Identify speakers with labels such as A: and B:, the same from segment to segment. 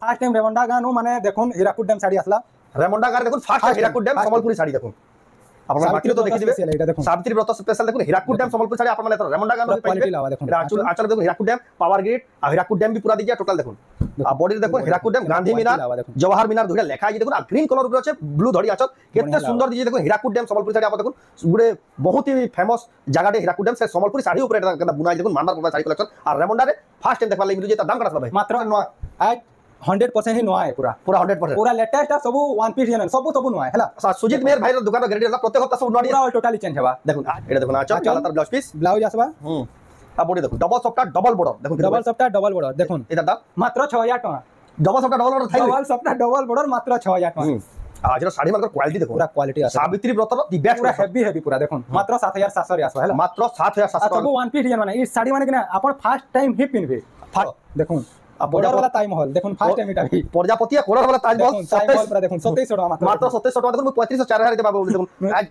A: Fast time रेमंडा गानो माने देखुन हीराकुद डैम साड़ी आसला
B: रेमंडा गार देखुन fast time Hirakud dam Sambalpuri sari देखुन आपण बाकी तो देखि दिबे
A: एटा देखुन
B: सावित्री व्रत स्पेशल देखुन हीराकुद डैम सम्बलपुरी साड़ी आपण माने रेमंडा गानो
A: क्वालिटी लावा देखुन
B: आचल देखुन हीराकुद डैम पावर ग्रिड आ हीराकुद डैम भी पूरा दिया टोटल देखुन आ बॉडी देखुन हीराकुद डैम गांधी मीनार जवाहर मीनार दुइटा लेखा है देखुन आ ग्रीन कलर ऊपर আছে ब्लू धड़ी आचल केते सुंदर दिए देखुन हीराकुद डैम सम्बलपुरी साड़ी आपण देखुन गुडे बहुत ही फेमस जगह डे हीराकुद डैम से सम्बलपुरी साड़ी ऊपर एटा बुनाई देखुन मानदार साड़ी कलेक्शन आ रेमंडा रे फास्ट टाइम देखबा लागि मिलु जे दाम कटा भाई
A: मात्र 100% ही नवा है पूरा
B: 100%
A: पूरा लेटेस्ट है सब वन पीस है सब नवा है हला
B: सुजीत मेहर भाई दुकान ग्रेड प्रत्येक हफ्ता सब नवा
A: पूरा टोटली चेंज हेबा
B: देखुन एटा देखुन आचल तार ब्लाउज पीस
A: ब्लाउज आसबा
B: आ बॉडी देखुन डबल सफ्टा डबल बॉर्डर देखुन
A: डबल सफ्टा डबल बॉर्डर देखुन
B: एटा दाम
A: मात्र 6000 टका
B: डबल सफ्टा डबल बॉर्डर थाई
A: डबल सफ्टा डबल बॉर्डर मात्र 6000 टका
B: आज साड़ी मार्कर क्वालिटी देखो
A: पूरा क्वालिटी আছে
B: सावित्री व्रतर दी बेस्ट
A: पूरा हेवी पूरा देखुन मात्र 7700 रे आसबा हला
B: मात्र 7700
A: सब वन पीस डिजाइन माने ई साड़ी माने कि ना अपन फर्स्ट टाइम ही पिनबे देखुन बॉर्डर वाला ताजमहल देखुन फर्स्ट टाइम इटा भी
B: प्रजापति कलर वाला ताजमहल
A: पूरा देखुन 2700 टका
B: मात्र 2700 टका देखुन 3500 4000 देबा देखुन आज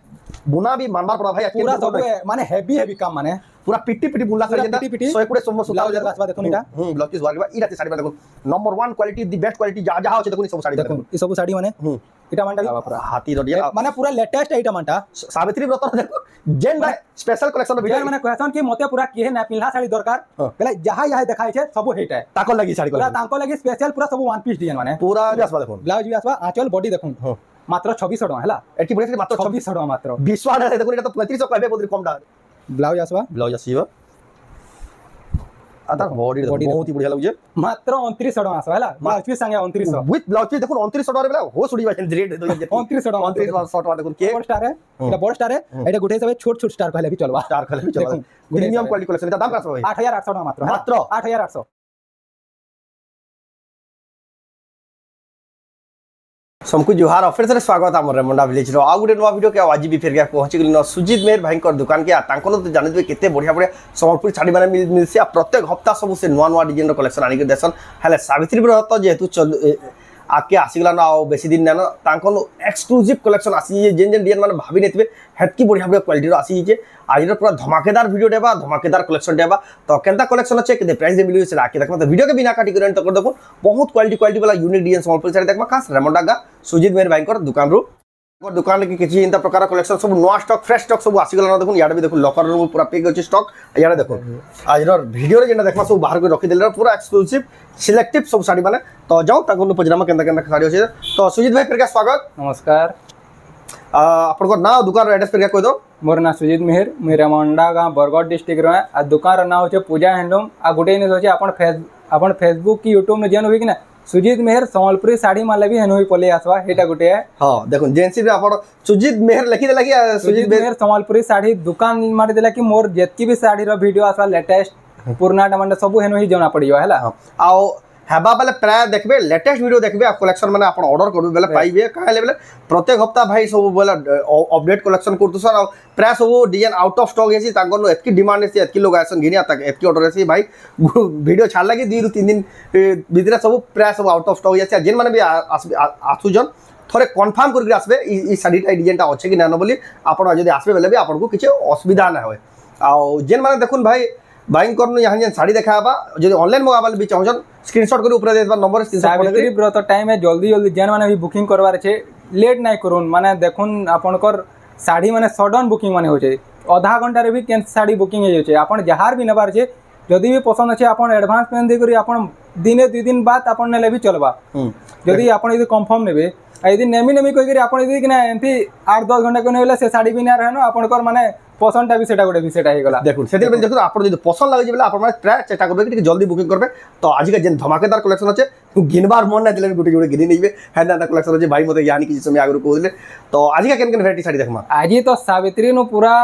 B: बुना भी मानबार पड़ा भाई
A: पूरा सब माने हेवी काम माने
B: पूरा पिट्टी पिट्टी बुनला कर जेता 100 कुडे सोम सुता
A: ब्लाउज आसबा देखुन इटा
B: ब्लाउज पीस वारबा इटा साड़ी में देखुन number 1 quality the best quality जा जा होचे देखुन सब साड़ी
A: देखुन ई सब साड़ी माने इटा मानटा
B: पूरा हाथी रडिया
A: माने पूरा लेटेस्ट इटा मानटा
B: सावित्री व्रत देखो जेन भाई स्पेशल कलेक्शन
A: वीडियो माने कहसन कि मते पूरा किहे ना पिल्हा साड़ी दरकार पहले जहां यहां देखाइ छे सब हेटा है
B: ताको लगी साड़ी
A: पूरा ताको लगी स्पेशल पूरा सब वन पीस डिजाइन माने
B: पूरा आसबा देखुन
A: ब्लाउज भी आसबा आंचल बॉडी देखुन मात्र 2600 टका हला
B: एटी बड़े मात्र
A: 2600 टका मात्र
B: विश्वास है देखुन एटा तो 3500 कहबे बोली कम डा
A: ब्लाउज आसबा
B: ब्लाउज आसीबा आता बॉडी बहुत ही बढ़िया लागजे
A: मात्र 2900 टका आसबा हला ब्लाउज पीस संगे 2900
B: विथ ब्लाउज पीस देखुन 2900 टका रे हो सुडी बाइन रेट
A: 2900
B: टका देखुन के
A: स्टार है एटा बड़ स्टार है एटा गुटे सब छोट स्टार कहले भी चलबा
B: स्टार कहले भी चलबा प्रीमियम क्वालिटी कलेक्शन एटा दाम का भाई
A: 8800 टका मात्र 8800
B: सबको जुहार फिर से स्वागत आम रेमंडा विलेज रो आ गुटे नवा वीडियो के आज भी फिर गया पहुंची गली न सुजीत मेहर भाई दुकान के तांको तो जानिबे केते बढ़िया बढ़िया सम्बलपुरी साड़ी माने मिलसी आ प्रत्येक हफ्ता सब से नवा नवा डिजाइन रो कलेक्शन आनी के देसन हेले सावित्री व्रत जेहेतु आके आसीगला ना बेसी दिन ना तांको एक्सक्लूसिव कलेक्शन आसी जेन जेन डिजाइन माने भाबी नेतबे हेतकी बढ़िया बढ़िया क्वालिटी रो आसी जे आज पूरा धमाकेदार वीडियो देबा धमाकेदार कलेक्शन देबा तो केनता कलेक्शन अच्छे केते प्राइस दे मिलियो से आके देखमा तो वीडियो के बिना काटी करन तो कर देखो बहुत क्वालिटी वाला यूनिक डिजाइन सम्बलपुरी साड़ी देखमा खास रेमंडा गा सुजीत मेहर भाई दुकान रो दुकान के किछि इंता प्रकार कलेक्शन सब नवा स्टॉक फ्रेश स्टॉक सब आसी गला देखो याडे भी देखो लॉकर रूम पूरा पेक अछि स्टॉक याडे देखो आज रो वीडियो रे जेना देखमा सब बाहर को रखि देले पूरा एक्सक्लूसिव सिलेक्टिव सब साड़ी माने तो जाओ ताको पजरामा केनता केनता साड़ी अछि तो सुजीत भाई फिर का स्वागत
A: नमस्कार
B: आपन को नाम दुकान रो एड्रेस फिर कह दो
A: मोर ना सुजीत मेहर मैं रेमंडा गांव बरगढ़ डिस्ट्रिक्ट रो आ दुकान रो नाम होचे पूजा हैंडलूम आ गुटे ने होचे अपन फेसबुक की यूट्यूब में जेन होई कि ना सुजीत मेहर सम्बलपुरी साड़ी माले भी हेनो पले आसवा हेटा गुटे है
B: हां देखो जेंसी भी आपण सुजीत मेहर लिखि देला कि
A: सुजीत मेहर सम्बलपुरी साड़ी दुकान मार देला कि मोर जेतकी भी साड़ी रो वीडियो आसवा लेटेस्ट पुराना टमाटर सब हेनो ही जणा पड़ियो हला
B: आओ हेबा बेले प्राय देखबे लेटेस्ट वीडियो देखबे आप कलेक्शन माने आपण ऑर्डर करबे बेले पाइबे काहे लेबे प्रत्येक हफ्ता भाई सब बेले अपडेट कलेक्शन करतु सर प्राय सब डिजाइन आउट ऑफ स्टॉक हेसी तांको एतकी डिमांड हेसी एतकी लोग आसन घिनिया तक एतकी ऑर्डर हेसी भाई वीडियो छाड़ला कि 2 ରୁ 3 दिन भीतर सब प्राय सब आउट ऑफ स्टॉक हेसी जेन माने भी आसुजन थोड़े कन्फर्म करके आसबे ई साड़ीटा डिजाइनटा अच्छे कि ना बोली आपण जदी आसबे बेले भी आपण को किछ असुविधा ना होय आ जेन माने देखुन भाई बाइंग करनु यहां जेन साड़ी देखाबा जदी ऑनलाइन मंगाबा भी चाहजन स्क्रीनशॉट करी ऊपर देबा नंबर
A: सावित्री व्रत टाइम है जल्दी जेन माने भी बुकिंग करवार छे लेट नाही करून माने देखुन आपनकर साड़ी माने सडन बुकिंग माने हो छे आधा घंटा रे भी केन साड़ी बुकिंग हो छे आपण जहार भी नबार छे जदी भी पसंद अछि आपण एडवांस पेमेंट दे करी आपण दिने 2 दिन बाद आपण नेले भी चलबा जदी आपण यदि कंफर्म नेबे यदि नेमी नेमी कहि करी आपण यदि कि ना एंती 8-10 घंटा को नेले से साड़ी भी ना रहनो आपनकर माने पसंदटा भी सेटा गोटे भी सेटा हे गला
B: देखो सेति बेले देखो आपण जदी पसंद लागे जेबे आपण माने प्राय चेष्टा करबे कि जल्दी बुकिंग करबे तो आज के जेन धमाकेदार कलेक्शन अछि गिनबार मन ना दिले गुटे गुटे गिनी नेबे हेदा कलेक्शन अछि भाई मते यानी कि समय आगु कहले तो आज के केन वैरायटी साड़ी देखमा
A: आज तो सावित्री नो पूरा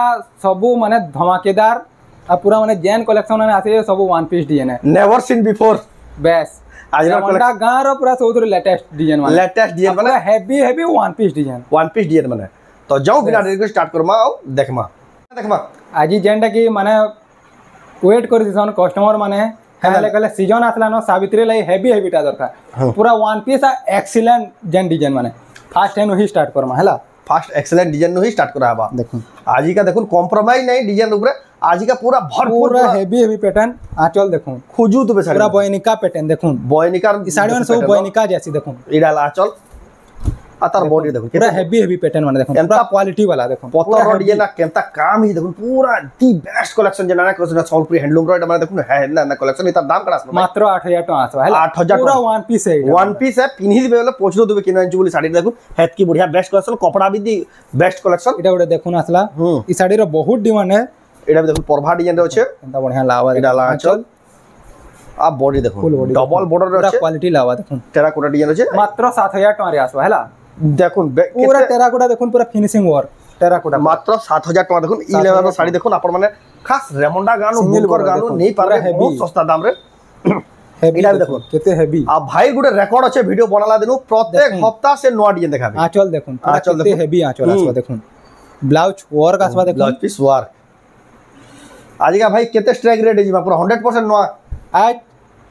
A: सबु माने धमाकेदार आ पूरा माने जेन कलेक्शन माने आसे सब वन पीस डिजाइन है
B: नेवर सीन बिफोर
A: बेस आज रेमंडा गांव रो पूरा सबुतर लेटेस्ट डिजाइन माने हेवी वन पीस डिजाइन
B: माने तो जाओ बिना देरी स्टार्ट करमा देखमा
A: आज जेनटा कि माने वेट कर दिसन कस्टमर माने हेले सीजन आसला न सावित्री लाई हेवी टा दरकार पूरा वन पीस एक्सीलेंट जेन डिजाइन माने फास्ट टाइम ही स्टार्ट करमा हैला
B: फास्ट एक्सीलेंट डिजाइन नो ही स्टार्ट कराबा देखो आज का देखो कॉम्प्रोमाइज नहीं डिजाइन ऊपर आज का पूरा भरपूर
A: पूरा हेवी पैटर्न आंचल देखुन
B: खुजू तुबे साड़ी
A: पूरा बॉयनिका पैटर्न देखुन
B: बॉयनिका
A: ई साड़ी माने सब बॉयनिका जैसी देखुन
B: इडा आंचल आ तार बॉडी देखो
A: पूरा हेवी पैटर्न माने देखुन पूरा क्वालिटी वाला देखुन
B: पत्थर रोड ये ना केनता काम ही देखो पूरा दी बेस्ट कलेक्शन जना ना कोसना सम्बलपुरी हैंडलूम रो माने देखो है ना कलेक्शन इता दाम करा
A: मात्र 8000 टका आसो है
B: 8000
A: पूरा वन पीस है
B: वन पीस है पिन्ही दिबे बोले पोछलो दिबे किना इंच बोली साड़ी देखो हेत की बढ़िया बेस्ट कलेक्शन कपड़ा भी दी बेस्ट कलेक्शन
A: इटा गोटे देखुन आसला ई साड़ी रो बहुत डिमांड है
B: एटा देखो परभा डिजाइन रे अछि
A: केनता बढ़िया लावा
B: इडा ला चल आ बॉडी देखो डबल बॉर्डर रे अछि
A: क्वालिटी लावा देखुन
B: टेराकोटा डिजाइन अछि
A: मात्र 7000 टका रे आसो हैला
B: देखुन
A: पूरा टेराकोटा देखुन पूरा फिनिशिंग वर्क टेराकोटा
B: मात्र 7000 टका देखुन ई लेवल रो साड़ी देखुन आपण माने खास रेमंडा गानो बुलकर गानो नहीं पारे बहुत सस्ता दाम रे
A: हेवी देखो केते हेवी
B: आ भाई गुटे रेकॉर्ड আছে ভিডিও বনালা দিনু প্রত্যেক সপ্তাহ সে নোয়া ডিজাইন দেখাবে
A: आंचल देखुन पूरा केते हेवी आंचल आसवा देखुन ब्लाउज वर्क आसवा देखुन
B: ब्लाउज पीस वर्क आज का भाई केते स्ट्राइक रेट जीवा पूरा 100% नोआ
A: आज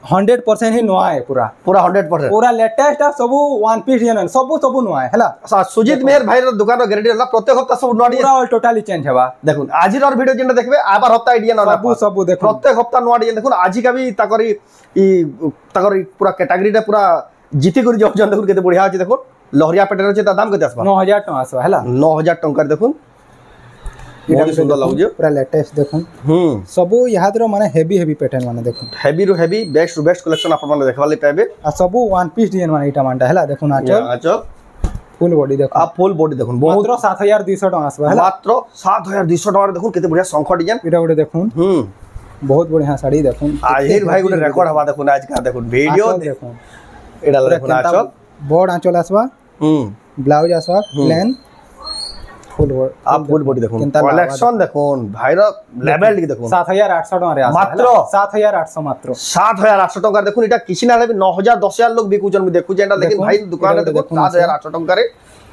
A: 100% ही नोआ है पूरा
B: पूरा 100%
A: पूरा लेटेस्ट सब वन पीस डिजाइन सब नोआ है हैला
B: सुजीत मेहर भाई रो दुकान रो गारंटी होला प्रत्येक हफ्ता सब नोआ डिजाइन
A: पूरा टोटली चेंज हेबा
B: देखुन आज रो वीडियो जेंटा देखबे आबार हफ्ता आइडिया ना
A: सब देखो
B: प्रत्येक हफ्ता नोआ डिजाइन देखुन आज का भी ताकरी ताकरी पूरा कैटेगरी रे पूरा जीती करी जब जन देखुन केते बढ़िया अछि देखुन लहरिया पैटर्न अछि ता दाम केते आसबा
A: 9000 टका आसबा हैला
B: 9000 टका देखुन बहुत सुंदर लागु
A: पूरा लेटेस्ट देखुन सब याद रो माने हेवी पैटर्न माने देखुन
B: heavy row heavy best to best collection आपन माने देखवाले पाबे
A: आ सब वन पीस डिजाइन माने इटा मानटा हैला देखुन आंचल फुल बॉडी देखो
B: आप फुल बॉडी देखुन बहुत
A: मात्र 7200 टका आसबा हैला
B: मात्र 7200 टका देखुन केते बढ़िया शंख डिजाइन
A: इटा गोटे देखुन बहुत बढ़िया साड़ी देखुन
B: आहिर भाई गोटे रेकॉर्ड हवा देखुन आज का देखुन वीडियो
A: देखुन
B: एडा देखुन आंचल
A: बॉर्ड आंचल आसबा ब्लाउज आसबा प्लेन फुल वर्क
B: आप फुल बॉडी देखुन कलेक्शन देखुन भाई रो लेवल की देखुन
A: 7800 टका रे आसबा
B: मात्र
A: 7800 मात्र
B: 7800 टका देखुन इटा किछि ना लेबे 9000 10000 लोग बिकुचन में देखु जेंटा लेकिन भाई दुकान रे देखो 7800 टका रे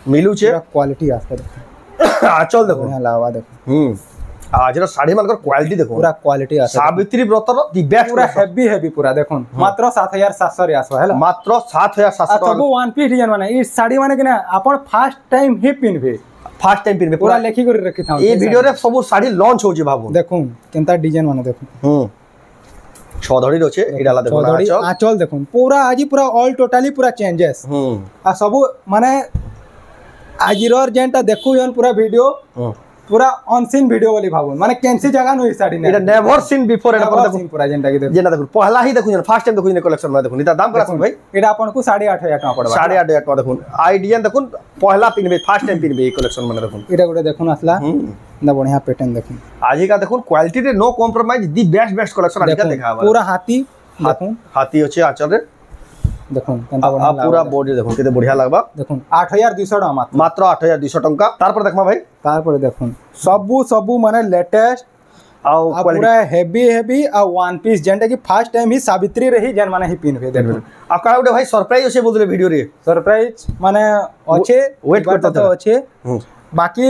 B: मिलु छे
A: क्वालिटी आसबा देखुन
B: आंचल देखुन
A: बढ़िया लावा देखुन
B: आज रो साड़ी मानकर क्वालिटी देखो
A: पूरा क्वालिटी आसबा
B: सावित्री व्रत रो दी बेस्ट
A: पूरा हेवी पूरा देखुन मात्र 7700 रे आसबा हैला
B: मात्र 7700
A: सब वन पीस डिजाइन माने ई साड़ी माने कि ना आपण फर्स्ट टाइम ही पिनबे
B: फर्स्ट टाइम पिनबे
A: पूरा लेखि कर रखि था
B: ए वीडियो रे सब साड़ी लॉन्च हो जे बाबू
A: देखुन केनता डिजाइन माने देखुन
B: छधड़ी रो छे एडाला देखो
A: आंचल देखुन पूरा आजी पूरा ऑल टोटली पूरा चेंजेस आ सब माने आजिरोर जेंटा देखु यन पूरा वीडियो पूरा अनसीन वीडियो वाली भाबुन माने केनसी जगह नो साड़ी ने
B: एटा नेवर सीन बिफोर एटा पर देखो
A: पूरा जेंटा के देखो
B: जेना देखो पहला ही देखु फर्स्ट टाइम देखु कलेक्शन में देखु इता दाम करा भाई
A: एटा अपन को 8500 टका पड़बा
B: 8500 टका देखु आईडिया देखु पहला पिनबे फर्स्ट टाइम पिनबे कलेक्शन में देखु
A: एटा गोटे देखुन आसला ना बढ़िया पैटर्न देखुन
B: आज का देखु क्वालिटी रे no compromise the best collection आज का देखावा
A: पूरा हाथी देखुन
B: हाथी अछि आचल रे
A: देखुन केनता बढ़िया
B: पूरा बॉडी देखुन केते बढ़िया लागबा
A: देखुन 8200 टका
B: मात्र 8200 टका तार पर देखमा भाई
A: तार पर देखुन सब माने लेटेस्ट
B: आ
A: पूरा हेवी आ वन पीस जेंटा कि फर्स्ट टाइम ही सावित्री रही जेन माने ही पिनबे देखुन
B: आ का उडे भाई सरप्राइज होसे बोलले वीडियो रे
A: सरप्राइज माने अच्छे
B: वेट करता
A: तो अच्छे बाकी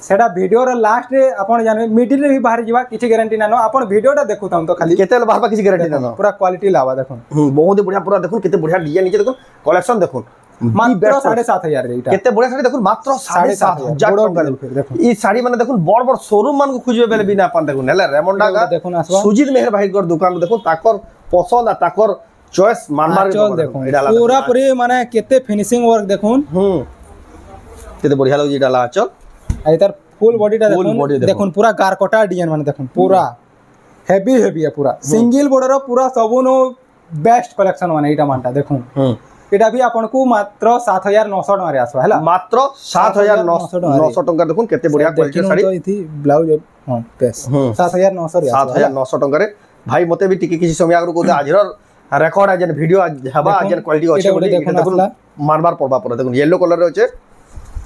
A: सेटा वीडियो रे लास्ट रे आपण जाने मिडिल रे भी बाहर जीवा किछि गारंटी ना नो आपण वीडियोटा देखुताम तो खाली
B: केते बाहर किछि गारंटी ना नो
A: पूरा क्वालिटी लावा देखुन
B: बहुत बढ़िया पूरा देखुन केते बढ़िया डिजाइन नीचे देखुन कलेक्शन देखुन
A: मात्र 7500 रे इटा
B: केते बढ़िया साड़ी देखुन मात्र 7500 टका देखुन ई साड़ी माने देखुन बड़ शोरूम मान को खोजबे बेले बिना पान देखुन हला रेमंडा का
A: देखुन आसवा
B: सुजीत मेहर भाई कर दुकान देखुन ताकर पसंद आ ताकर चॉइस मानबार
A: देखुन पूरा पूरी माने केते फिनिशिंग वर्क देखुन
B: केते बढ़िया लग इटा ला चल
A: आ इधर फुल बॉडीटा देखुन पूरा गारकोटा डिजाइन माने देखुन पूरा हेवी है पूरा सिंगल बॉर्डर पूरा सबनो बेस्ट कलेक्शन माने इटा मानटा देखुन एटा भी आपन को मात्र 7900 टका रे आसबा हैला
B: मात्र 7900 टका देखुन केते बढ़िया क्वालिटी साड़ी
A: तो इथि ब्लाउज हां पेस 7900 रे
B: 7900 टका रे भाई मते भी टिके किछि समय आगु को आजर रेकॉर्ड आज वीडियो हबा आज क्वालिटी अछि बोली देखुन मानबार पड़बा पर देखुन येलो कलर रे अछि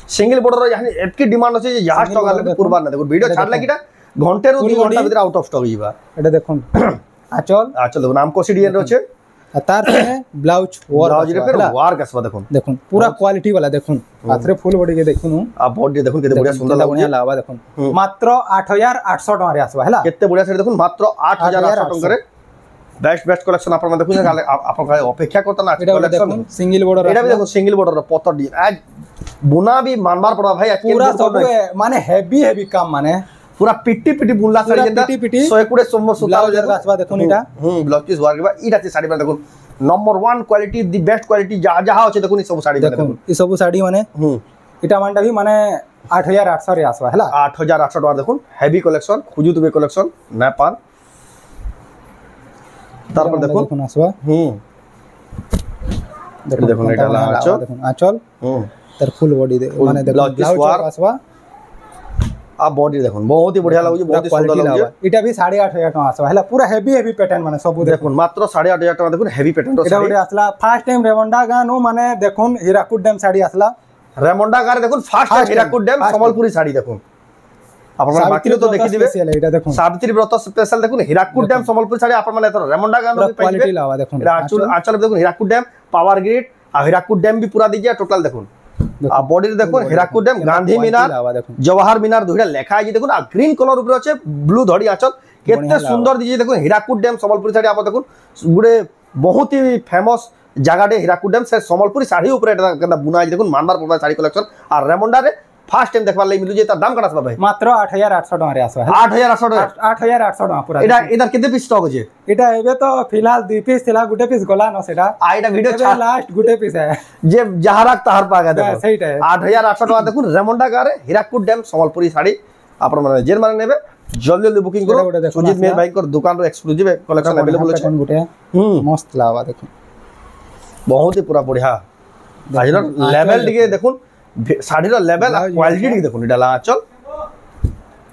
B: सिंगल बॉर्डर यानी एतकी डिमांड अछि जे यहाँ स्टॉक आले पूर्वा ना देखो वीडियो छाडला किटा घंटे रो 2 घंटा भीतर आउट ऑफ स्टॉक हिबा
A: एटा देखुन आचल
B: देखो नाम कोसिडियन रो छे
A: तार पे ब्लाउज
B: रे फिर वर्क असबा देखुन
A: पूरा क्वालिटी वाला देखुन आथरे फुल बॉडी के देखुन
B: आ बॉडी देखुन केते बढ़िया सुंदर
A: बढ़िया लागबा देखुन मात्र 8800 टका रे आसबा हैला
B: केते बढ़िया साड़ी देखुन मात्र 8800 टका रे बेस्ट कलेक्शन आपन देखुन आपन अपेक्षा करता ना
A: कलेक्शन सिंगल बॉर्डर
B: एटा भी देखो सिंगल बॉर्डर पत्थर डिजाइन आज बुना भी मानबार पड़ा भाई
A: पूरा सब माने हेवी काम माने
B: पूरा पिट्टी पिट्टी बुनला साड़ी जेंदा
A: पिट्टी
B: 120 सोमर सुता
A: ब्लाउज आसबा देखुन इटा
B: ब्लाउज पीस वर्क बा इटा से साड़ी देखुन number 1 quality the best quality जहाँ अच्छे देखुन सब साड़ी
A: देखुन ई सब साड़ी माने इटा मानटा भी माने 8800 रे आसबा हला
B: 8800 टका देखुन हेवी कलेक्शन खुजू तुबे कलेक्शन ना पान तार पर देखुन
A: आसबा
B: देखुन एटा ला आंचल
A: देखुन आंचल तर फुल बॉडी दे माने देखुन ब्लाउज आसबा
B: आ बॉडी देखुन बहुत ही बढ़िया लागु बहुत ही सुंदर लागु
A: इटा भी 8500 टका आसबा हला पूरा हेवी पैटर्न माने सब
B: देखुन मात्र 8500 टका देखुन हेवी पैटर्न रो
A: इटा ओडे आसला फर्स्ट टाइम रेवंडा गानो माने देखुन हीराकुद डैम साड़ी आसला
B: रेमंडा गारे देखुन first time Hirakud dam Sambalpuri sari देखुन आपन बाकी तो देखि दिबे
A: एटा देखुन
B: सावित्री व्रत स्पेशल देखुन हीराकुद डैम संबलपुरी साड़ी आपन माने तो रेमंडा गानो भी
A: क्वालिटी लावा देखुन
B: आंचल देखुन हीराकुद डैम पावर ग्रिड आ हीराकुद डैम भी पूरा दीजिए टोटल देखुन आ बॉडी देखुन हीराकुद डैम गांधी मीनार जवाहर मीनार दुइटा लेखा है देखुन आ ग्रीन कलर ऊपर আছে ब्लू धड़ी आंचल केते सुंदर दीजिए देखुन हीराकुद डैम संबलपुरी साड़ी आप देखुन गुडे बहुत ही फेमस जगह डे हीराकुद डैम से संबलपुरी साड़ी ऊपर एटा बुना है देखुन मानबार पड़बा साड़ी कलेक्शन आ रेमंडा रे फर्स्ट टाइम देखबा लई मिलु जे तार दाम कटा आसबा भाई
A: मात्र 8800 टका रे आसबा
B: 8800 टका
A: 8800 टका पूरा
B: एटा इधर केते पीस स्टॉक अछि
A: एटा एबे तो फिलहाल 2 पीस थिला गुटे पीस गला न सेटा
B: आ एटा वीडियो
A: एबे लास्ट गुटे पीस है
B: जे जहाराक तहार पागा देखो
A: सहीटा है
B: 8800 टका देखुन रेमंडा गारे हीराकुद डैम संबलपुरी साड़ी आपन माने जेन माने नेबे जल्दी जल्दी बुकिंग करो सुजीत मेहर भाई को दुकान रो एक्सक्लूसिव कलेक्शन अवेलेबल अछि
A: गुटे मस्त लावा देखो
B: बहुत ही पूरा बढ़िया आजर लेवल दिके देखुन साड़ी रो लेवल आ क्वालिटी दिके देखुन इडा ला चल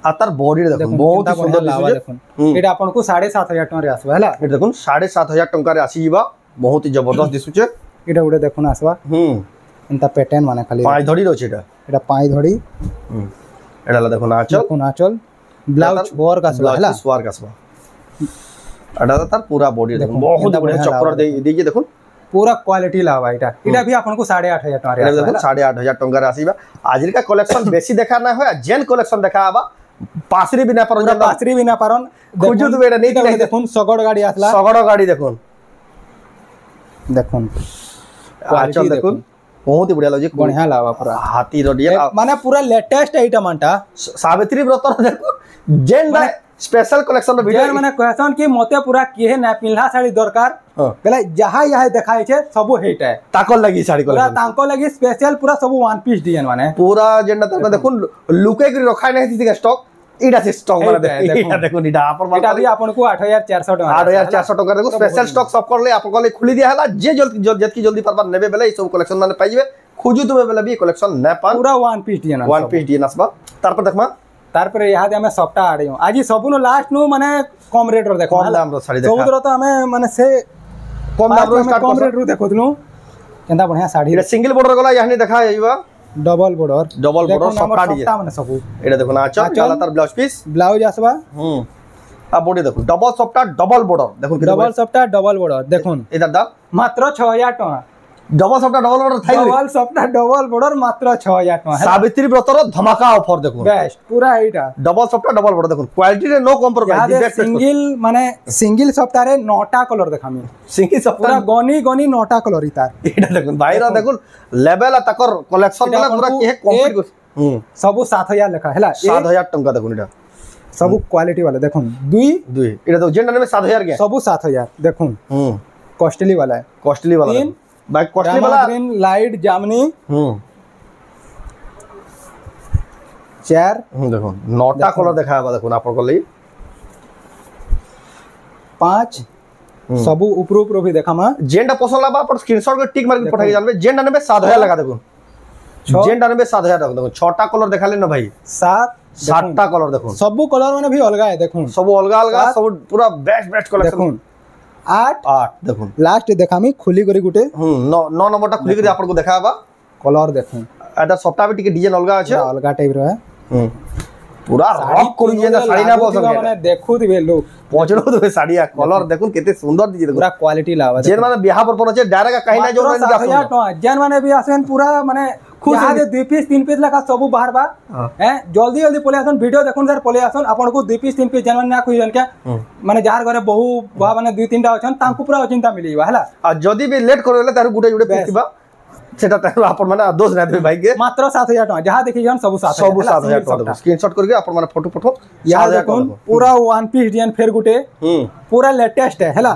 B: आ तार बॉडी देखुन बहुत ही सुंदर
A: लावा देखुन एटा आपन को 7500 टका रे आसबा हला
B: एटा देखुन 7500 टका रे आसी जीवा बहुत ही जबरदस्त दिसुचे
A: एटा उडे देखुन आसबा एंता पैटर्न माने खाली
B: पांच धड़ी रो छेटा
A: एटा पांच धड़ी
B: एटा ला देखुन आंचल
A: ब्लाउज वर्क आसबा हला
B: वर्क आसबा एटा तार पूरा बॉडी देखुन बहुत बढ़िया चक्कर दे दीजिए देखुन
A: पूरा क्वालिटी लावा इटा भी आपन को 8500 टका रे
B: देखो 8500 टका रे आसीबा आजिर का कलेक्शन बेसी देखा ना होय जेन कलेक्शन देखा आबा पासरी बिना परन
A: पासरी बिना परन
B: खुजू तो बेटा नहीं
A: देखुन सगड़ गाड़ी आसला
B: सगड़ गाड़ी देखुन
A: क्वालिटी
B: देखुन बहुत ही बढ़िया लागे
A: बढ़िया लावा पूरा
B: हाथी रोडिया
A: माने पूरा लेटेस्ट आइटम मानटा
B: सावित्री व्रत देखुन जेन स्पेशल कलेक्शन रो वीडियो
A: माने कहसन कि मते पूरा किहे ना पिल्हा साड़ी दरकार बेले जहां यहां देखाय छे सब हेटा है
B: ताको लगी साड़ी
A: पूरा तांको लगी स्पेशल पूरा सब वन पीस डिजाइन माने
B: पूरा जेन त देखुन लुके के रखाय नहीं थी स्टॉक इडा से स्टॉक माने इडा देखुन इडा आपन
A: इडा भी आपन को 8400 टका
B: 8400 टका देखो स्पेशल स्टॉक सब कर ले आपन को खुली दिया हला जे जल्दी जल्दी परबार नेबे बेले ई सब कलेक्शन माने पाइबे खुजू तुबे बेले भी कलेक्शन न पान
A: पूरा वन पीस डिजाइन
B: आसबा तार पर देखमा
A: तार पर याद हमें सप्ताह आडे आज सबनो लास्ट नु माने कम रेट रो देखो
B: कम दाम रो साड़ी देखा
A: सबरो तो हमें माने से
B: कम दाम रो स्टार्ट
A: कम रेट रो देखोतनु केंदा बढ़िया साड़ी
B: रे सिंगल बॉर्डर गला यहानी देखा आइबा
A: डबल बॉर्डर
B: सप्ताह डिजाइन
A: माने सब
B: एटा देखो ना चला तार ब्लाउज पीस
A: ब्लाउज आसबा
B: आ बॉडी देखो डबल सप्ताह डबल बॉर्डर देखो
A: डबल सप्ताह डबल बॉर्डर देखुन
B: इधर दाम
A: मात्र 6000 टका
B: डबल सप्ताह डबल बॉर्डर थाई
A: डबल सप्ताह डबल बॉर्डर मात्र 6000 टका
B: सावित्री व्रतर धमाका ऑफर देखो
A: बेस्ट पूरा एटा
B: डबल सप्ताह डबल बॉर्डर देखो क्वालिटी रे नो कॉम्प्रोमाइज
A: सिंगल माने सिंगल सप्ताह रे 9टा कलर देखामी
B: सिंगल सप्ताह
A: पूरा गनी 9टा कलर इतार
B: एटा देखो भाईरा देखो लेवल तकर कलेक्शन वाला पूरा के कंप्लीट
A: सब 7000 लेखा हला
B: 7000 टका देखो एटा
A: सब क्वालिटी वाला देखुन दुई
B: एटा तो जेंडर में 7000 के
A: सब 7000 देखुन कॉस्टली वाला है
B: कॉस्टली वाला
A: तीन
B: बाय कॉस्टली वाला
A: ग्रीन लाइट जामनी 4
B: देखो 9टा कलर देखाबा देखो आपन को लई
A: 5 सब ऊपर भी देखामा
B: जेंडा पसंद लाबा पर स्क्रीनशॉट के टिक मार के पठाई जानबे जेंडा ने 7000 लगा देखो जेंडा ने 7000 देखो 6टा कलर देखाले न भाई 7टा कलर देखो
A: सब कलर माने भी अलग है देखो
B: सब अलग सब पूरा बेस्ट कलेक्शन
A: देखो 8
B: देखो
A: लास्ट देखामी खुली करी गुटे
B: 9 नंबरटा खुली करी आपन को देखाबा
A: कलर देखो
B: एटा सबटा भी टिके डिजाइन अलग আছে
A: अलग टाइप रो है
B: पूरा रॉक करी जेना साड़ी ना बोल
A: माने देखु दिबे लोग
B: पहुंचलो तो साड़िया कलर देखो केते सुंदर दिजे देखो
A: पूरा क्वालिटी लावा
B: जेन माने बियाह पर पड़े डायरेक्ट कहीं ना जो माने
A: 7000 टका जेन माने भी आसेन पूरा माने यहाँ दे 2 पीस 3 पीस लगा सब बाहर बा हैं जल्दी पले आसन वीडियो देखुन सर पले आसन आपन को 2 पीस 3 पीस जेन ना कोई जन के माने जार घरे बहु बा माने 2 3टा अछन तांकु पूरा चिंता मिलीबा हला
B: आ जदी भी लेट करले तार गुटे गुटे पीस बा সেটা তাহলে আপন মানে দোষ না দেবে ভাই কে
A: মাত্র 7000 টাকা যাহা দেখি জন সব 7000
B: सब 7000 টাকা দেবো স্ক্রিনশট करके আপন মানে ফটো ফটো
A: या देखुन पूरा वन पीस डिजाइन फेर गुटे पूरा लेटेस्ट है हला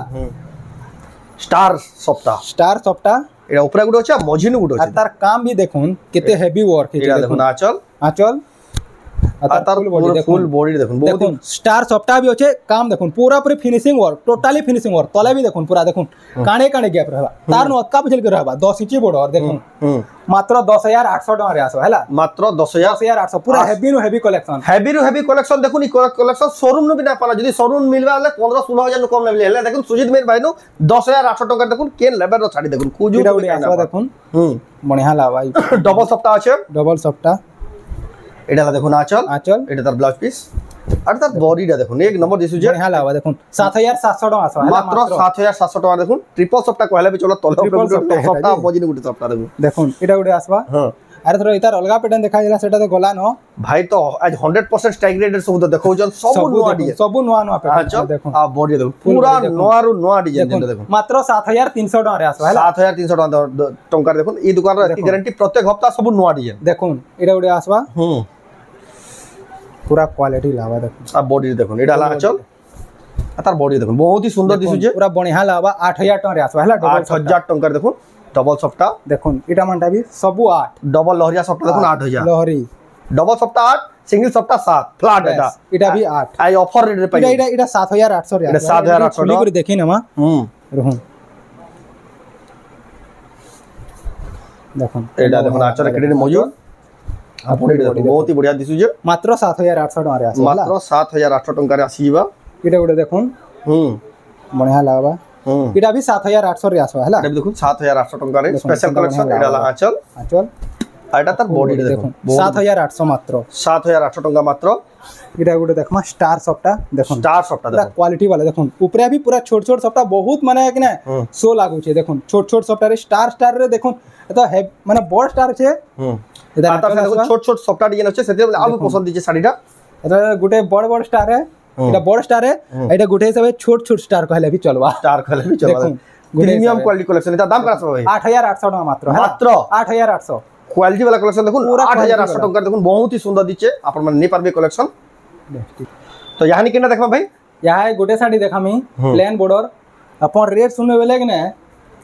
B: स्टार सप्ताह এটা উপরে গুলো আছে মঝিনু গুলো আছে
A: তার কাম भी দেখুন কেতে হেভি ওয়ার্ক
B: এটা দেখুন আঁচল তার ফুল বডি দেখুন বহুত
A: স্টার সফটা भी আছে কাম দেখুন पूरा पूरी finishing work totally finishing work तले भी देखुन पूरा देखुन काणे काणे गैप रहबा तार नो अक्का पिछल के रहबा 10 इंच बॉर्डर देखुन मात्र 10800 টাকা রে আসो हैला
B: मात्र 10800
A: पूरा हेवी नो हेवी कलेक्शन
B: देखुन ई कलेक्शन शोरूम नु बिना पाला जदी शोरूम मिलबा ले 15 16000 नु कम लेबे हैला देखुन सुजीत मेर भाई नु 10800 টাকা দেখুন কেন লেবার रो ছাড়ি দেখুন কুজু
A: দেখুন बढ़िया ला भाई
B: डबल सप्ताह আছে
A: डबल सप्ताह
B: এটা দেখুন আঁচল এটা তার ব্লাউজ পিস আর তার বডিটা দেখুন এক নম্বর দিছু যে
A: बढ़िया लावा দেখুন 7700 টাকা আসো
B: মাত্র 7700 টাকা দেখুন ট্রিপল সপ্তাহ কইলা বি চলো তলে সপ্তাহ বজিনি গুটি সপ্তাহ দেখুন
A: দেখুন এটা গুটি আসবা হ্যাঁ আরে ধর এটার অলগা প্যাটার্ন দেখা দিলা সেটা তো গলা ন
B: ভাই তো আজ 100% স্ট্রাইক রেটের সব তো দেখো জন সব নোয়া প্যাটার্ন দেখুন আর বডি দেখুন পুরা নোয়া ডিজাইন দেখুন
A: মাত্র 7300 টাকা রে আসবা
B: 7300 টাকা দেখুন এই দোকানের গ্যারান্টি প্রত্যেক সপ্তাহ সব নোয়া ডিজাইন
A: দেখুন এটা গুটি আসবা पूरा क्वालिटी लावा देखो
B: अब बॉडी देखो এটা হলো আঁচল আর তার বডি দেখুন বহুত হি সুন্দর দিছুছে
A: पूरा बढ़िया लावा 8000 টাকা রে আসবা হলা
B: 8000 টাকা দেখুন ডবল সপ্তাহ
A: দেখুন এটা মানটা भी सब 8
B: ডবল লহরিয়া সপ্তাহ দেখুন 8000
A: লহরি
B: ডবল সপ্তাহ 8 সিঙ্গেল সপ্তাহ 7 ফ্ল্যাট
A: এটা भी 8
B: আই অফার রেট রে পাই
A: এটা 7800 রে
B: এটা 7800
A: খুলি করে দেখি না মা রহুন দেখুন
B: এটা দেখুন আঁচল কেটে মজুদ আপনি দেখুন বহুত হি বড়িয়া দিছুছে
A: মাত্র 7800 টাকা রে আসবা
B: মাত্র 7800 টাকা রে আসিবা
A: এটা গুড়ে দেখুন बढ़िया लावा এটা भी 7800 রে আসবা হলা
B: এটা দেখুন 7800 টাকা রে স্পেশাল কালেকশন এটা হলো আঁচল আর এটা তার বডি দেখুন
A: 7800 মাত্র
B: 7800 টাকা মাত্র
A: এটা গুড়ে দেখমা স্টার সফটা দেখুন
B: স্টার সফটা দেখুন
A: क्वालिटी वाला দেখুন উপরে भी पूरा छोट छोट सफ्टा बहुत माने कि ना सो लागू छे देखुन छोट छोट सफ्टा रे स्टार रे देखुन এটা মানে বড় স্টার আছে
B: এটা দেখুন ছোট ছোট সফটা ডিজাইন আছে সেতে বলে আলু পছন্দ দিছে শাড়িটা
A: এটা গুটে বড় বড় স্টার है এটা বড় স্টার है এটা গুটে হিসাবে ছোট ছোট স্টার কইলে भी চলবা
B: দেখুন প্রিমিয়াম কোয়ালিটি কালেকশন এটা দাম কত ভাই
A: 8800 টাকা মাত্র
B: মাত্র
A: 8800
B: কোয়ালিটি वाला কালেকশন দেখুন 8800 টাকা দেখুন বহুত হি সুন্দর দিচ্ছে আপন মানে নে পারবে কালেকশন তো ইয়ানি কেনা দেখবা ভাই
A: ইয়া গুটে শাড়ি দেখামি প্লেন বর্ডর আপন রেট শুনবে বেলে कि ना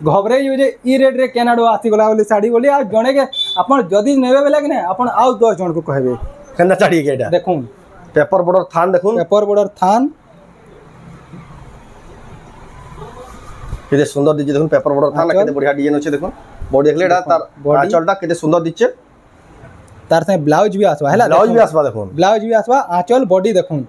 A: घबरे जे ई रेट रे केनाडो आसी गला बोली साड़ी बोली आ जणे के अपन जदी नेबे बेले कि ना अपन आउ 10 जण को कहबे
B: केना साड़ी के एटा
A: देखुन
B: पेपर बॉर्डर थान देखुन
A: पेपर बॉर्डर थान
B: केते सुंदर दिजे देखुन पेपर बॉर्डर थान केते बढ़िया डिजाइन আছে দেখুন বডি দেখলে এটা তার আঁচলটা কেতে সুন্দর দিচ্ছে
A: তার সাথে ব্লাউজ भी आसवा हैला
B: ब्लाउज भी आसवा देखुन
A: ब्लाउज भी आसवा आंचल बॉडी देखुन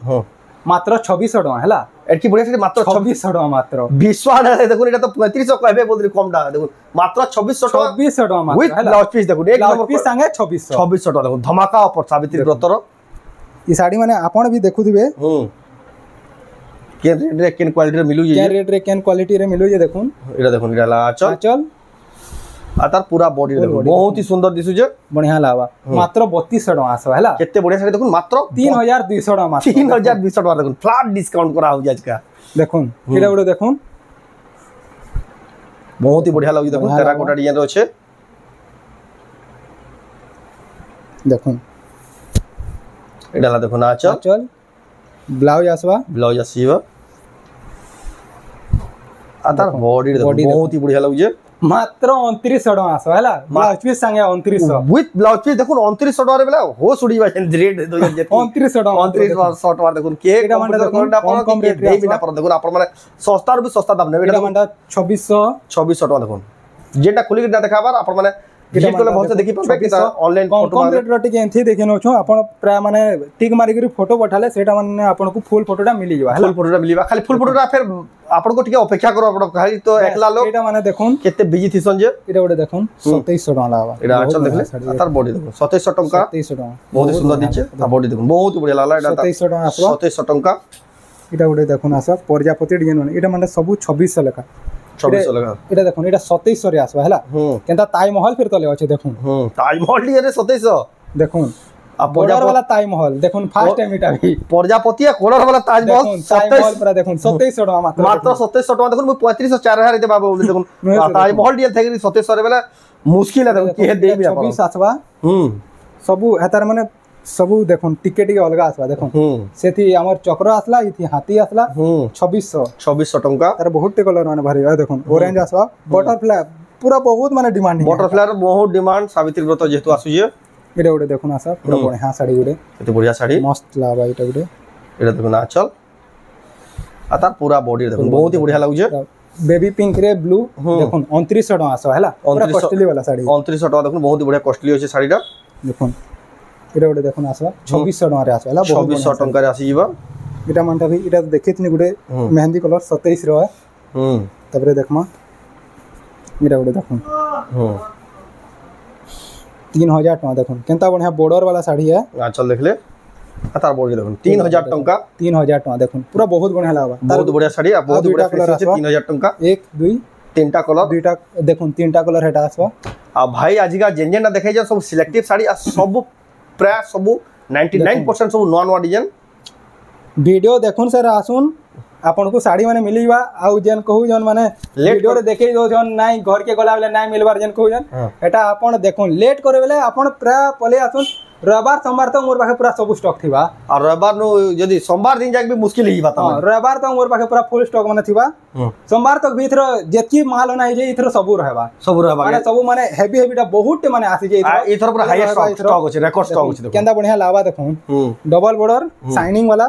A: मात्र 2600 টাকা हैला
B: এটি বড়িয়া সাথে মাত্র
A: 2600 টাকা মাত্র
B: বিশ্বাস দেখুন এটা তো 3500 কইবে বদলি কম টাকা দেখুন মাত্র 2600 টাকা
A: 2600 টাকা মাত্র
B: উইথ ব্লাউজ পিস দেখুন এক নম্বর
A: পিস संगे 2600
B: টাকা দেখুন ধমাকা অফার সাবিত্রী ব্রতর
A: ई साड़ी माने आपण भी देखुथिबे
B: কেন রেট রে কেন কোয়ালিটি রে মিলু যে
A: কেন রেট রে কেন কোয়ালিটি রে মিলু যে দেখুন
B: এটা দেখুন এটা আঁচল আর তার পুরা বডি দেখুন বহুত হি সুন্দর দিছুছে
A: बढ़िया लावा मात्र 3200 টাকা আসবা हैला
B: কেতে বড়িয়া সাথে দেখুন মাত্র
A: 3200 টাকা মাত্র
B: 3200 টাকা দেখুন ফ্ল্যাট ডিসকাউন্ট করা হউছে আজকা
A: দেখুন এটা গুলো দেখুন
B: বহুত হি বড়িয়া লাগছে দেখুন টেরাকোটা ডিজাইন রয়েছে
A: দেখুন
B: এটা দেখুন আঁচল
A: ব্লাউজ আসবা
B: ব্লাউজ আসিবা আর তার বডি দেখুন বহুত হি বড়িয়া লাগছে
A: মাত্র 2900 টাকা আসবা हैला ব্লাউজ পিস संगे 2900
B: উইথ ব্লাউজ পিস দেখুন 2900 টাকা রে বেলা হো সুড়ি বাছেন রেট
A: 2900 টাকা
B: 2900 টাকা দেখুন কে
A: এটা মানে দেখুন
B: কম রেট দেই বিনা পর দেখুন আপন মানে সস্তার भी সস্তা দাম নেবে
A: এটা মানে 2600
B: টাকা দেখুন যেটা খুলি না দেখাবার আপন মানে ভিজিট করলে বহুত দেখি পাবে কি অনলাइन फोटो
A: কম রেট রটি এনথি দেখি নছো আপন প্রায় মানে টিক মারি কৰি ফটো পঠালে সেটা মানে আপনকু ফুল ফটোটা মিলি যাবা
B: ফুল ফটোটা মিলিবা খালি ফুল ফটোটা ফের আপনকু টিকে অপেক্ষা করব আপন খালি তো একলা লোক
A: এটা মানে দেখুন
B: কেতে বিজি থিসন যে
A: এটা ওটা দেখুন 2700 টাকা লাগবা
B: এটা আঁচল দেখলে আর তার বডি দেখুন 2700 টাকা
A: 2700 টাকা
B: বহুত সুন্দর দিচ্ছে আর বডি দেখুন বহুত বড়িয়া লাগলা এটা
A: 2700 টাকা আসবা
B: 2700 টাকা
A: এটা ওটা দেখুন আসবা প্রজাপতি ডিজাইন মানে এটা মানে সবু 2600 লেখা
B: 2600 টাকা
A: এটা দেখুন এটা 2700 রে আসবা हैला কেনটা তাই মহল ফির তলে আছে দেখুন
B: তাই মহল ডিজাইন 2700
A: দেখুন
B: आ
A: बॉर्डर वाला ताजमहल देखुन फर्स्ट टाइम इटा भी
B: प्रजापति कलर वाला ताजमहल
A: देखुन ताजमहल पूरा देखुन 2700 टका
B: मात्र 2700 टका देखुन 3500 4000 दे बाबू देखुन ताजमहल डियल थेगरी 2700 रे बेला मुश्किल है देखुन के दे भी
A: 24 आसबा सबु हेतार माने सबु देखुन टिके अलगा आसबा देखुन सेथि हमर चक्र आसला इथि हाथी आसला 2600
B: टका
A: तार बहुत कलर माने भारी है देखुन ऑरेंज आसबा बटरफ्लाई पूरा बहुत माने डिमांडिंग
B: बटरफ्लाई रो बहुत डिमांड सावित्री व्रत जेतु आसु जे
A: एटा गुडे देखुन आसा पूरा बढ़िया साड़ी गुडे
B: एते बढ़िया साड़ी
A: मस्त लाबा एटा गुडे
B: एटा देखुन आचल आ तार पूरा बॉडी देखुन बहुत ही बढ़िया लागु जे
A: बेबी पिंक रे ब्लू देखुन 2900 टका आसा हैला पूरा कॉस्टली वाला साड़ी
B: 2900 टका देखुन बहुत ही बढ़िया कॉस्टली होचे साड़ीटा
A: देखुन एटा गुडे देखुन आसा 2600 टका रे आसा हैला
B: 2600 टका रे आसी जीवा
A: एटा मानता भी एटा देखितनी गुडे मेहंदी कलर 27 रो है तबरे देखमा एटा गुडे देखुन 3000 टका देखुन केनता बढ़िया बॉर्डर वाला साड़ी है
B: आंचल देख ले तार बॉडी देखुन 3000 टका
A: 3000 टका देखुन पूरा बहुत बढ़िया लागबा
B: बहुत बढ़िया साड़ी आ बहुत बढ़िया कलर আছে 3000 टका
A: 1 2
B: तीनटा कलर
A: दुईटा देखुन तीनटा कलर हेटा आसबा
B: आ भाई आजिका जेन देखे जा सब सिलेक्टिव साड़ी आ सब प्राय सब 99% सब नॉन वा डिजाइन
A: वीडियो देखुन सर आसुन आपन को साड़ी माने मिलीबा आउ जेन कहू जन माने वीडियो रे देखै दो जन नाइ घर के गला बेले नाइ मिलबार जेन कहू जन एटा आपन देखुन लेट करे बेले आपन प्राय पले आसुन रविवार सोमवार तो मोर पाखे पूरा सब स्टॉक थिबा
B: और रविवार नो यदि सोमवार दिन जाके भी मुश्किल ही बात
A: हां रविवार तो मोर पाखे पूरा फुल स्टॉक माने थिबा सोमवार तक भी इथरो जेतकी माल होना है जे इथरो सब रहबा माने सब माने हेवी हेवीटा बहुत माने आसी जे
B: इथरो पूरा हाईएस्ट स्टॉक अछि रिकॉर्ड स्टॉक अछि
A: केंदा बढ़िया लावा देखुन डबल बॉर्डर शाइनिंग वाला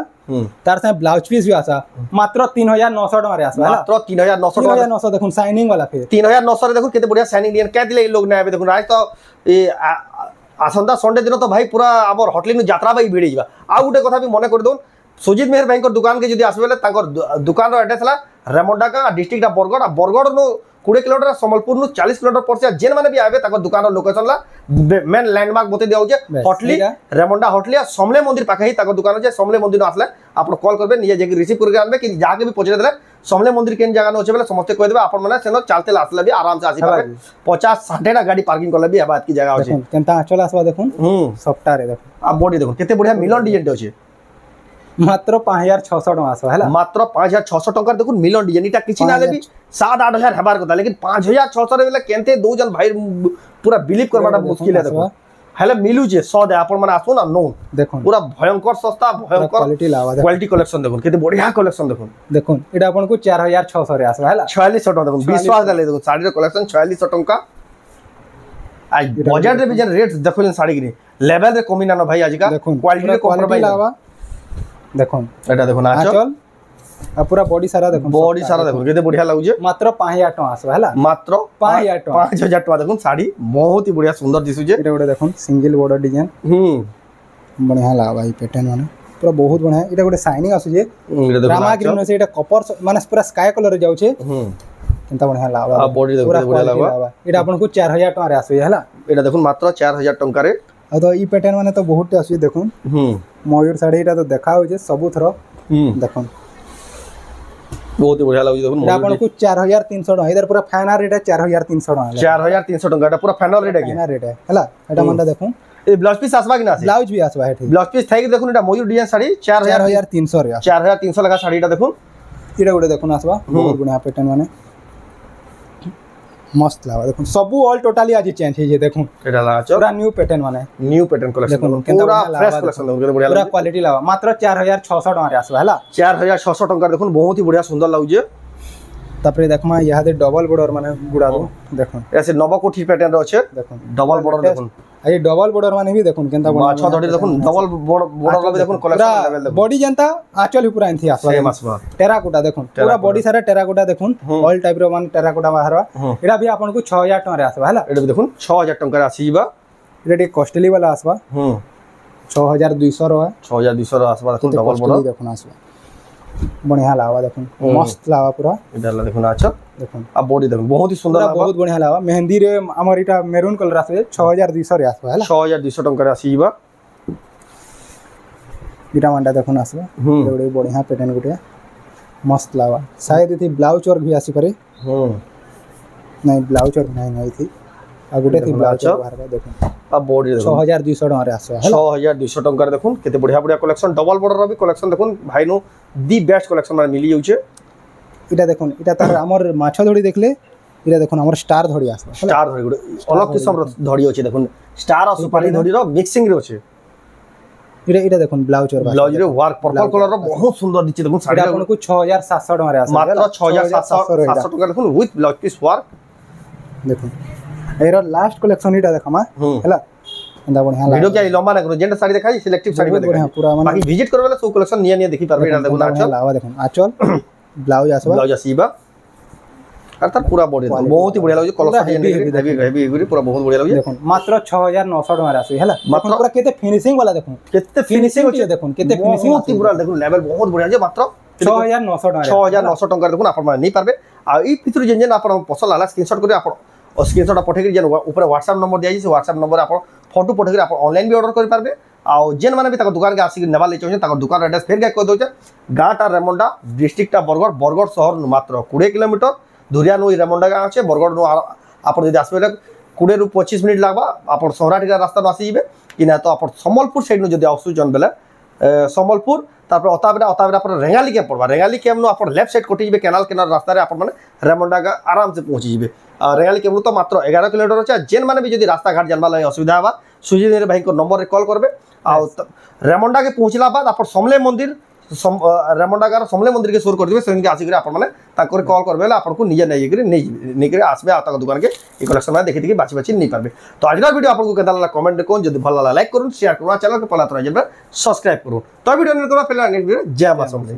A: तार से ब्लाउज पीस भी आसा मात्र 3900 टका रे आसा
B: मात्र 3900
A: देखुन शाइनिंग वाला फिर
B: 3900 रे देखुन केते बढ़िया शाइनिंग डिजाइन के दिले लोग नै आबे देखुन आज तो ए आसंता संडे दिन तो भाई पूरा आमर होटल यात्रा भाई भिड़ जा आ गोटे कथा भी मन कर दो सुजीत मेहर भाई दुकान के जब आसबे दुकान एड्रेस है रेमुंडा का डिस्ट्रिक्ट बरगढ़ आ बरगढ़ नो 20 किलोमीटर समलपुर नु 40 किलोमीटर पड़ছে जेन माने भी आबे ताको दुकान लोकेशन ला मेन लैंडमार्क बते दिया होचे होटली रेमुंडा होटली समले मंदिर पाखे ही ताको दुकान होचे समले मंदिर आसले आपण कॉल करबे निजे जे रिसीव करके आनबे कि जाके भी पहुंचे देले समले मंदिर केन जगह होचे बेले समस्त कह देबे आपण माने सेनो चलते आसले भी आराम से आसी पाबे 50 60 टा गाड़ी पार्किंग करले भी बात की जगह होचे
A: केनता आचल आसबा देखुन सफ्टा रे देखुन
B: आ बॉडी देखुन केते बढ़िया मिलन डिजाइन होचे
A: मात्र 5600 टका आसो हैला
B: मात्र 5600 टका देखुन मिलन डिजाइन इटा किछि नाले भी 7-8000 हेबार कथा लेकिन 5600 रे बेले केनते दो जन भाई पूरा बिलीव करबाटा मुश्किल है देखो हेले मिलु जे 100 दे आपण माने आसो ना नो देखुन पूरा भयंकर सस्ता भयंकर क्वालिटी लावा क्वालिटी कलेक्शन देखुन केते बढ़िया कलेक्शन देखुन
A: एटा आपण को 4600 रे आसो हैला
B: 4600 टका देखुन विश्वास दले देखुन साड़ी रे कलेक्शन 4600 टका आज बजट रे भी जन रेट देखुन साड़ी के लेवल रे कमी ना भाई आज का क्वालिटी रे कॉम्प्रोमाइज लावा देखुन एटा देखुन आचल आ पूरा बॉडी सारा देखुन केते बढ़िया लागु जे मात्र 5000 टका आसो हैला मात्र 5000 टका देखुन साड़ी बहुत ही बढ़िया सुंदर दिसु जे
A: एटा गोटे देखुन सिंगल बॉर्डर डिजाइन बढ़िया लागा भाई पैटर्न माने पूरा बहुत बढ़िया एटा गोटे शाइनिंग आसु जे रामा ग्रीन से एटा कॉपर माने पूरा स्काई कलर रे जाउ छे केनता बढ़िया लागा आ बॉडी देखुन बढ़िया लागा एटा आपन को 4000 टका रे आसु हैला एटा देखुन मात्र 4000 टका रे आ तो ई पैटर्न माने तो बहुत आसु देखुन मयूर साड़ी एटा तो देखा हो जे सबु थरो देखुन बहुत ही बढ़िया लागु देखुन आपन को 4300 टका इधर पूरा फाइनल रेट है 4300 टका
B: 4300 टका एटा पूरा फाइनल रेट है हैला एटा मनटा देखुन ए ब्लाउज पीस आसबा कि ना ब्लाउज भी आसबा हेठी ब्लाउज पीस थाई देखुन एटा मयूर डिजाइन साड़ी 4300 रे 4300 लगा साड़ी एटा देखुन एटा गोटे देखुन आसबा बहुत बढ़िया पैटर्न माने मस्त लावा देखुन सबु ऑल टोटली आज चेंज है जे देखुन एटा ला पूरा न्यू पैटर्न माने न्यू पैटर्न कलेक्शन पूरा फ्रेश कलेक्शन देखुन बढ़िया पूरा क्वालिटी लावा मात्र 4600 टका रे आसबा हैला 4600 टका देखुन बहुत ही बढ़िया सुंदर लागु जे तापरे देखमा यहा दे डबल बॉर्डर माने गुडा दो देखुन ऐसे नवकोठी पैटर्न रे अछि देखुन डबल बॉर्डर देखुन ए डबल बॉर्डर माने भी देखुन केनता अच्छा धडी देखुन डबल बॉर्डर भी देखुन कलेक्शन लेवल देखुन बॉडी जनता आचल पूरा एंथि आसबा टेराकोटा देखुन पूरा बॉडी सारा टेराकोटा देखुन ऑल टाइप रो मान टेराकोटा बाहरवा एडा भी आपन को 6000 टका रे आसबा हैला एडा भी देखुन 6000 टका रे आसीबा एडा टे कॉस्टली वाला आसबा 6200 रो है 6200 रो आसबा देखुन डबल बॉर्डर देखुन आसबा बढ़िया लावा देखुन मस्त लावा पूरा एडा देखुन अच्छा देखुन आ बॉडी देखुन बहुत ही सुंदर लावा बहुत बढ़िया लावा मेहंदी रे हमर इटा मेरून कलर आसे 6200 रे आसबा हैला 6200 टका रे आसीबा इटा मांडा देखुन आसबा एडे बढ़िया पैटर्न गुटे मस्त लावा शायद इथि ब्लाउज वर्क भी आसी पारे नहीं ब्लाउज वर्क नहीं थी
A: आ गुटे थी ब्लाउज
B: अच्छा।
A: बाहर का देखो
B: आ बॉडी देखो
A: 6200 टका रे आसो है
B: 6200 टंका देखो केते बढ़िया बढ़िया कलेक्शन डबल बॉर्डर रो भी कलेक्शन देखो भाई नो दी बेस्ट कलेक्शन माने मिली जाउछे
A: इटा देखो इटा तार हमर माछ धड़ी देखले इटा देखो हमर स्टार धड़ी आसो
B: स्टार धड़ी गुटे अलग किस्म रो धड़ी होचे देखो स्टार और सुपारी धड़ी रो मिक्सिंग रे होचे
A: इटा देखो ब्लाउज और
B: ब्लाउज रे वर्क पर्पल कलर रो बहुत सुंदर दिछि देखो साड़ी
A: इटा आपन को 6700 टका रे आसो
B: मात्र 6700 टका देखो विथ ब्लाउज पीस वर्क
A: देखो एरो लास्ट कलेक्शन इटा देखमा हैला अंदा बढ़िया
B: वीडियो क्या लंबा ना करो जेंट साड़ी दिखाई सिलेक्टिव साड़ी में
A: बढ़िया
B: दिखाई
A: पूरा
B: बाकी विजिट करबे ले सो कलेक्शन निया निया देखि पारबे एटा देखो आचल
A: लावा देखो आचल ब्लाउज आसबा
B: ब्लाउज आसीबा और तार पूरा बॉडी बहुत ही बढ़िया लागे कलर हेवी हेवी पूरा बहुत बढ़िया लागे
A: देखो मात्र 6900 टका रे आसो हैला
B: मात्र
A: पूरा केते फिनिशिंग वाला देखो
B: केते फिनिशिंग
A: होचे देखो केते फिनिशिंग
B: बहुत ही पूरा देखो लेवल बहुत बढ़िया जे मात्र
A: 6900 टका
B: 6900 टंका देखो आपण माने नहीं पारबे आ ई पितुर जेन जेन आपण पसंद आला स्क्रीनशॉट करे आपण और स्क्रीनशॉट पठे के जेन ऊपर WhatsApp नंबर दिया छै WhatsApp नंबर आपण फोटो पठे के आपण ऑनलाइन भी ऑर्डर कर पारबे आ जेन माने भी ताको दुकान के आसी नेबा ले छै ताको दुकान एड्रेस फेर के कह दो छै गाटा रेमंडा डिस्ट्रिक्ट बरगढ़ बरगढ़ शहर मात्र 20 किलोमीटर दूरिया नो रेमंडा गाँव अच्छे बरगढ़ नो आपण यदि आसबे 20 रु 25 मिनिट लागबा आपण सोहराटिका रास्ता नो आसी जिवे कि ना तो आपण संबलपुर साइड नो जदि आसुचन बेले संबलपुर तापर अताबरा पर रेंगाली कैम्प पड़वा रेंगाली कैम्प नो आपण लेफ्ट साइड कोटी जिवे केनाल केनाल रास्ता रे आपण माने रेमंडा का आराम से पहुंची जिवे रेंगाली कैम्प तो मात्र 11 किलोमीटर अच्छे जेन माने भी जदि रास्ता घाट जानबा लगे असुविधा बा सुजीत मेरे भाई को नंबर रे कॉल करबे आ रेमंडा के पहुंचला बाद आपण समले मंदिर रेमंडा गार समले मंदिर के सोर कर दिबे सेन के आसी करे आपण माने ताकर कॉल करबे आपण को निजे नै करे नै करे आसबे आ तक दुकान के ई कलेक्शन में देखि देखि बाची बाची नै पारबे तो आज वीडियो आपण को केदा लागला कमेंट कोन जदि भल लागला लाइक करूँ शेयर करूँ चैनल के पला तो सब्सक्राइब करूँ तो वीडियो नै करबा पहले नेक्स्ट वीडियो जय मां समले।